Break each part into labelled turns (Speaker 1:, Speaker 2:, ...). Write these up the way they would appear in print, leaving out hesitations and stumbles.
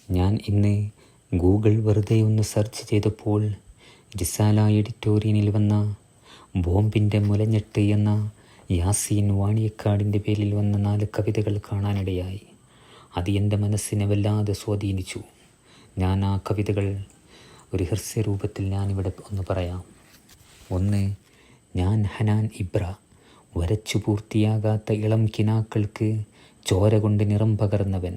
Speaker 1: ഞാൻ ഇന്ന് ഗൂഗിൾ വെറുതെ ഒന്ന് സെർച്ച് ചെയ്തപ്പോൾ റിസാല എഡിറ്റോറിയനിൽ വന്ന ബോംബിൻ്റെ മുലഞ്ഞെട്ട് എന്ന യാസീൻ വാണിയക്കാടിൻ്റെ പേരിൽ വന്ന 4 കവിതകൾ കാണാനിടയായി. അത് എൻ്റെ മനസ്സിനെ വല്ലാതെ സ്വാധീനിച്ചു. ഞാൻ ആ കവിതകൾ ഒരു ഹ്രസ്വരൂപത്തിൽ ഞാനിവിടെ ഒന്ന് പറയാം. 1. ഞാൻ ഹനാൻ ഇബ്ര. വരച്ചു പൂർത്തിയാകാത്ത ഇളം കിനാക്കൾക്ക് ചോര കൊണ്ട് നിറം പകർന്നവൻ,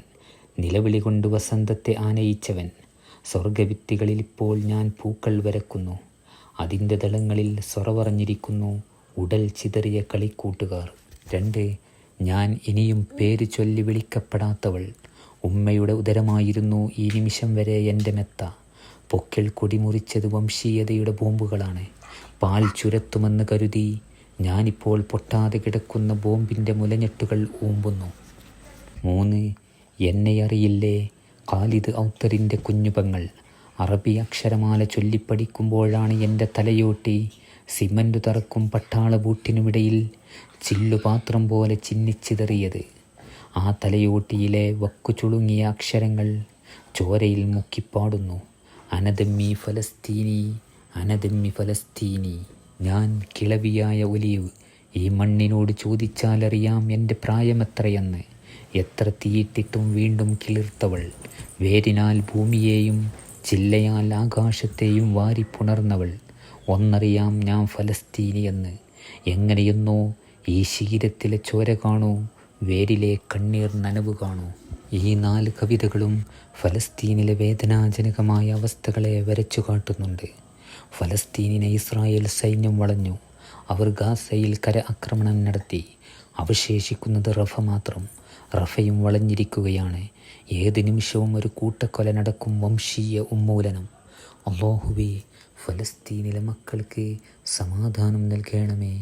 Speaker 1: നിലവിളി കൊണ്ട് വസന്തത്തെ ആനയിച്ചവൻ. സ്വർഗഭിത്തികളിലിപ്പോൾ ഞാൻ പൂക്കൾ വരക്കുന്നു, അതിൻ്റെ ദളങ്ങളിൽ സ്വറവറഞ്ഞിരിക്കുന്നു ഉടൽ ചിതറിയ കളിക്കൂട്ടുകാർ. 2. ഞാൻ ഇനിയും പേര് ചൊല്ലി വിളിക്കപ്പെടാത്തവൾ. ഉമ്മയുടെ ഉദരമായിരുന്നു ഈ നിമിഷം വരെ എൻ്റെ മെത്ത. പൊക്കിൾ കൊടിമുറിച്ചത് വംശീയതയുടെ ബോംബുകളാണ്. പാൽ ചുരത്തുമെന്ന് കരുതി ഞാനിപ്പോൾ പൊട്ടാതെ കിടക്കുന്ന ബോംബിൻ്റെ മുലഞ്ഞെട്ടുകൾ ഊമ്പുന്നു. 3. എന്നെ അറിയില്ലേ ഖാലിദ് ഔത്തറിൻ്റെ കുഞ്ഞുപങ്ങൾ. അറബി അക്ഷരമാല ചൊല്ലിപ്പഠിക്കുമ്പോഴാണ് എൻ്റെ തലയോട്ടി സിമൻ്റ് തറക്കും പട്ടാള ബൂട്ടിനുമിടയിൽ ചില്ലുപാത്രം പോലെ ചിന്നിച്ചിതറിയത്. ആ തലയോട്ടിയിലെ വക്കു ചുളുങ്ങിയ അക്ഷരങ്ങൾ ചോരയിൽ മുക്കിപ്പാടുന്നു, അനദമ്മി ഫലസ്തീനി, അനദമ്മി ഫലസ്തീനി. ഞാൻ കിളവിയായ ഒലീവ്. ഈ മണ്ണിനോട് ചോദിച്ചാലറിയാം എൻ്റെ പ്രായമെത്രയെന്ന്. എത്ര തീയിട്ടിട്ടും വീണ്ടും കിളിർത്തവൾ. വേരിനാൽ ഭൂമിയെയും ചില്ലയാൽ ആകാശത്തെയും വാരിപ്പുണർന്നവൾ. ഒന്നറിയാം ഞാൻ ഫലസ്തീനിയെന്ന്. എങ്ങനെയെന്നോ ഈ ശീലത്തിലെ ചോര കാണൂ, വേരിലെ കണ്ണീർ നനവ് കാണൂ. ഈ 4 കവിതകളും ഫലസ്തീനിലെ വേദനാജനകമായ അവസ്ഥകളെ വരച്ചു കാട്ടുന്നുണ്ട്. ഫലസ്തീനിനെ ഇസ്രായേൽ സൈന്യം വളഞ്ഞു. അവർ ഗാസയിൽ കര ആക്രമണം നടത്തി. അവശേഷിക്കുന്നത് റഫ മാത്രം. റഫയും വളഞ്ഞിരിക്കുകയാണ്. ഏത് നിമിഷവും ഒരു കൂട്ടക്കൊല നടക്കും. വംശീയ ഉന്മൂലനം. അല്ലാഹുവേ, ഫലസ്തീനിലെ മക്കൾക്ക് സമാധാനം നൽകണമേ.